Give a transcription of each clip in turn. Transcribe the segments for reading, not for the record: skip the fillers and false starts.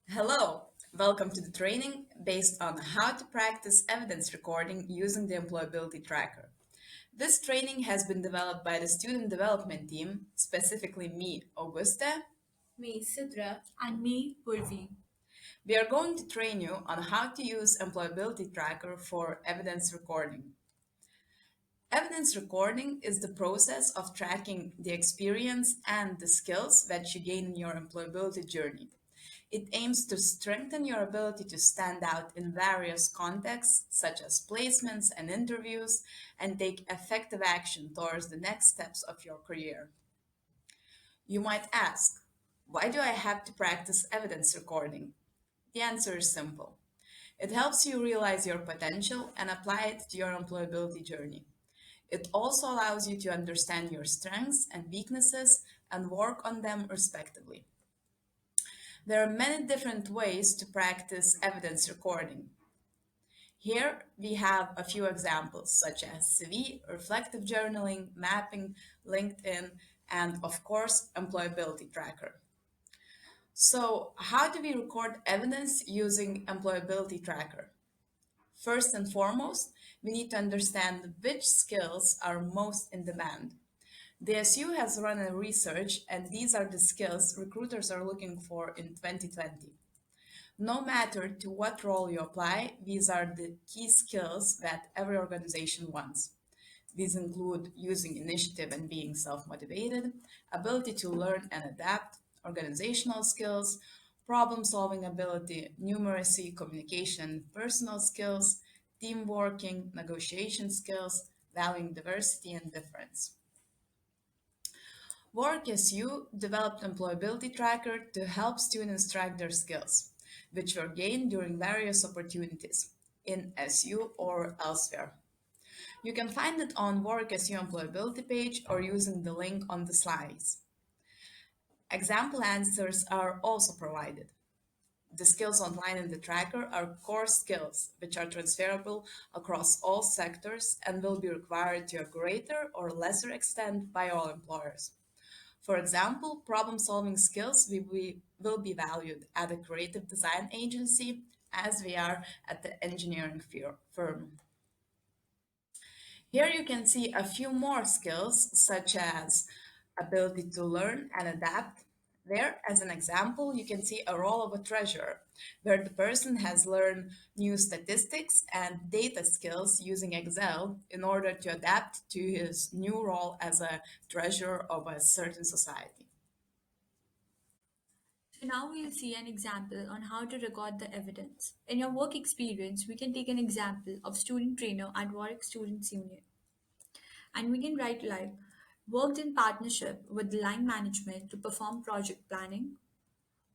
Hello, welcome to the training based on how to practice evidence recording using the employability tracker. This training has been developed by the student development team, specifically me, Augusta. Me, Sidra. And me, Purvi. We are going to train you on how to use employability tracker for evidence recording. Evidence recording is the process of tracking the experience and the skills that you gain in your employability journey. It aims to strengthen your ability to stand out in various contexts, such as placements and interviews, and take effective action towards the next steps of your career. You might ask, why do I have to practice evidence recording? The answer is simple. It helps you realize your potential and apply it to your employability journey. It also allows you to understand your strengths and weaknesses and work on them respectively. There are many different ways to practice evidence recording. Here we have a few examples such as CV, reflective journaling, mapping, LinkedIn, and of course, employability tracker. So, how do we record evidence using employability tracker? First and foremost, we need to understand which skills are most in demand. The SU has run a research, and these are the skills recruiters are looking for in 2020. No matter to what role you apply, these are the key skills that every organization wants. These include using initiative and being self motivated, ability to learn and adapt, organizational skills, problem solving ability, numeracy, communication, personal skills, team working, negotiation skills, valuing diversity and difference. WorkSU developed employability tracker to help students track their skills, which were gained during various opportunities in SU or elsewhere. You can find it on WorkSU employability page or using the link on the slides. Example answers are also provided. The skills online in the tracker are core skills, which are transferable across all sectors and will be required to a greater or lesser extent by all employers. For example, problem-solving skills will be valued at a creative design agency as we are at the engineering firm. Here you can see a few more skills such as ability to learn and adapt. There, as an example, you can see a role of a treasurer, where the person has learned new statistics and data skills using Excel in order to adapt to his new role as a treasurer of a certain society. So now we'll see an example on how to record the evidence. In your work experience, we can take an example of student trainer at Warwick Students Union. And we can write like, worked in partnership with line management to perform project planning,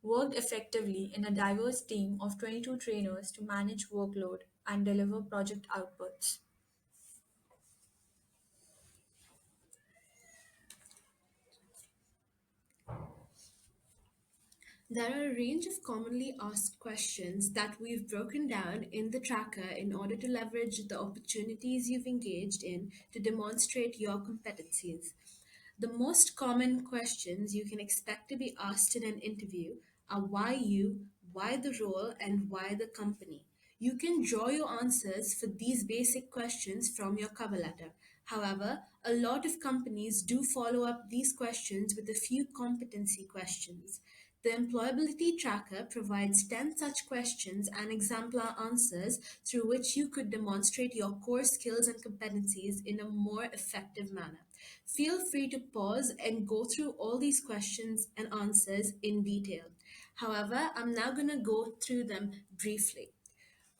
worked effectively in a diverse team of 22 trainers to manage workload and deliver project outputs. There are a range of commonly asked questions that we've broken down in the tracker in order to leverage the opportunities you've engaged in to demonstrate your competencies. The most common questions you can expect to be asked in an interview are why you, why the role, and why the company. You can draw your answers for these basic questions from your cover letter. However, a lot of companies do follow up these questions with a few competency questions. The employability tracker provides 10 such questions and exemplar answers through which you could demonstrate your core skills and competencies in a more effective manner. Feel free to pause and go through all these questions and answers in detail. However, I'm now going to go through them briefly.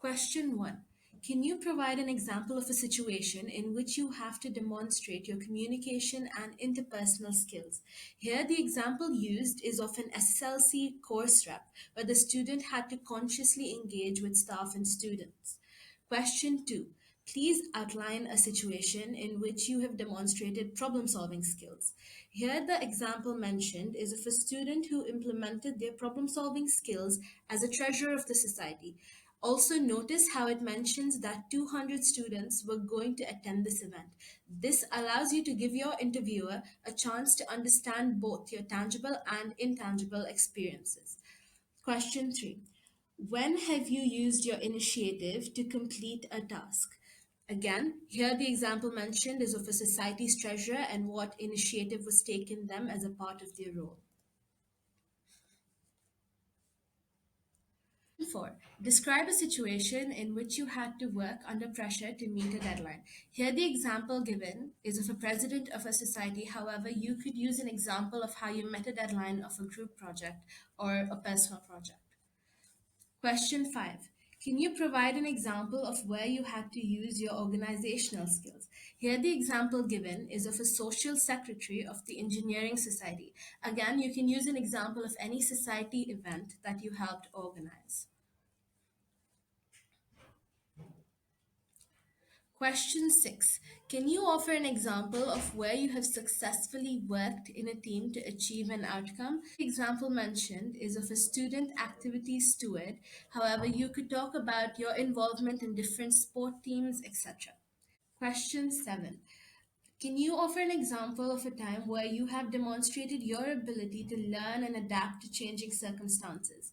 Question 1. Can you provide an example of a situation in which you have to demonstrate your communication and interpersonal skills? Here, the example used is of an SSLC course rep where the student had to consciously engage with staff and students. Question 2. Please outline a situation in which you have demonstrated problem solving skills. Here, the example mentioned is of a student who implemented their problem solving skills as a treasurer of the society. Also, notice how it mentions that 200 students were going to attend this event. This allows you to give your interviewer a chance to understand both your tangible and intangible experiences. Question 3. When have you used your initiative to complete a task? Again, here the example mentioned is of a society's treasurer and what initiative was taken them as a part of their role. 4. Describe a situation in which you had to work under pressure to meet a deadline. Here, the example given is of a president of a society. However, you could use an example of how you met a deadline of a group project or a personal project. Question 5. Can you provide an example of where you had to use your organizational skills? Here, the example given is of a social secretary of the engineering society. Again, you can use an example of any society event that you helped organize. Question 6. Can you offer an example of where you have successfully worked in a team to achieve an outcome? The example mentioned is of a student activity steward. However, you could talk about your involvement in different sport teams, etc. Question 7. Can you offer an example of a time where you have demonstrated your ability to learn and adapt to changing circumstances?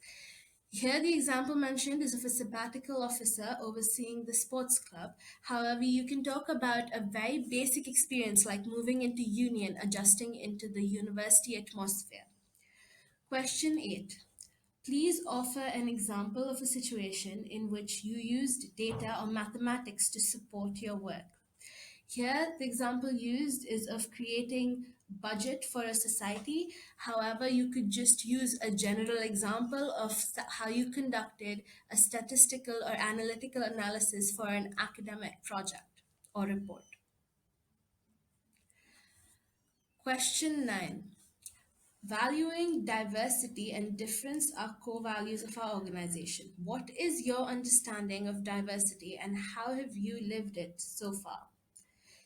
Here, the example mentioned is of a sabbatical officer overseeing the sports club. However, you can talk about a very basic experience like moving into union, adjusting into the university atmosphere. Question 8. Please offer an example of a situation in which you used data or mathematics to support your work. Here, the example used is of creating budget for a society. However, you could just use a general example of how you conducted a statistical or analytical analysis for an academic project or report. Question 9. Valuing diversity and difference are core values of our organization. What is your understanding of diversity and how have you lived it so far?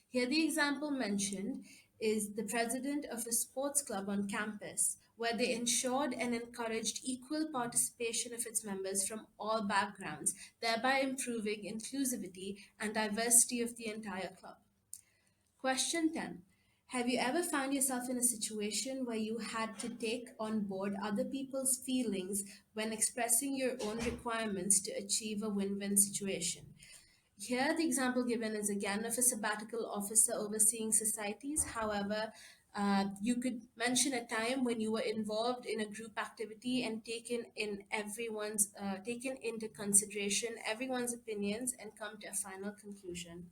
Here, the example mentioned is the president of a sports club on campus, where they ensured and encouraged equal participation of its members from all backgrounds, thereby improving inclusivity and diversity of the entire club. Question 10. Have you ever found yourself in a situation where you had to take on board other people's feelings when expressing your own requirements to achieve a win win situation? Here, the example given is again of a sabbatical officer overseeing societies. However, you could mention a time when you were involved in a group activity and taken into consideration everyone's opinions and come to a final conclusion.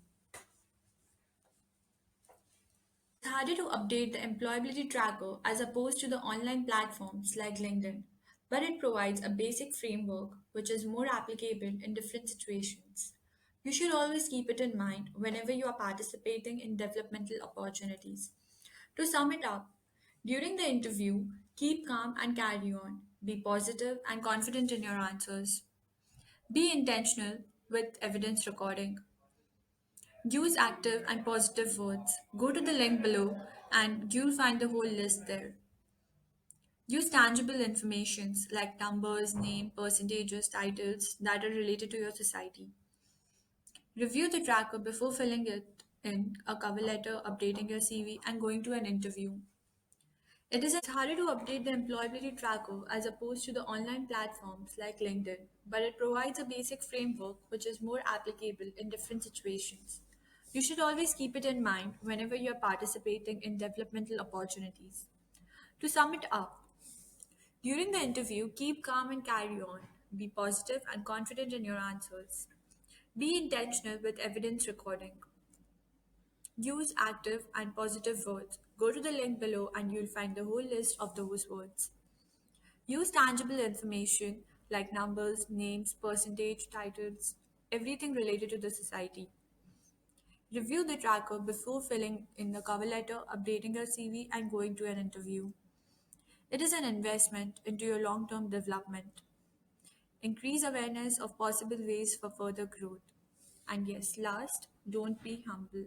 It's harder to update the employability tracker as opposed to the online platforms like LinkedIn, but it provides a basic framework which is more applicable in different situations. You should always keep it in mind whenever you are participating in developmental opportunities. To sum it up, during the interview, keep calm and carry on. Be positive and confident in your answers. Be intentional with evidence recording. Use active and positive words. Go to the link below and you'll find the whole list there. Use tangible informations like numbers, name, percentages, titles that are related to your society. Review the tracker before filling it in a cover letter, updating your CV, and going to an interview. It is harder to update the employability tracker as opposed to the online platforms like LinkedIn, but it provides a basic framework which is more applicable in different situations. You should always keep it in mind whenever you are participating in developmental opportunities. To sum it up, during the interview, keep calm and carry on. Be positive and confident in your answers. Be intentional with evidence recording. Use active and positive words. Go to the link below and you'll find the whole list of those words. Use tangible information like numbers, names, percentage, titles, everything related to the society. Review the tracker before filling in the cover letter, updating your CV, and going to an interview. It is an investment into your long term development. Increase awareness of possible ways for further growth. And yes, last, don't be humble.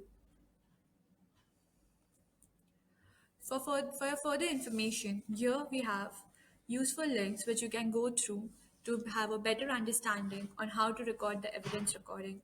For further information, here we have useful links which you can go through to have a better understanding on how to record the evidence recording.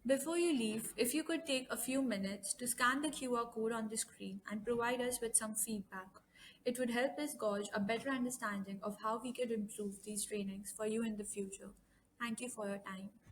Before you leave, if you could take a few minutes to scan the QR code on the screen and provide us with some feedback, it would help us gauge a better understanding of how we could improve these trainings for you in the future. Thank you for your time.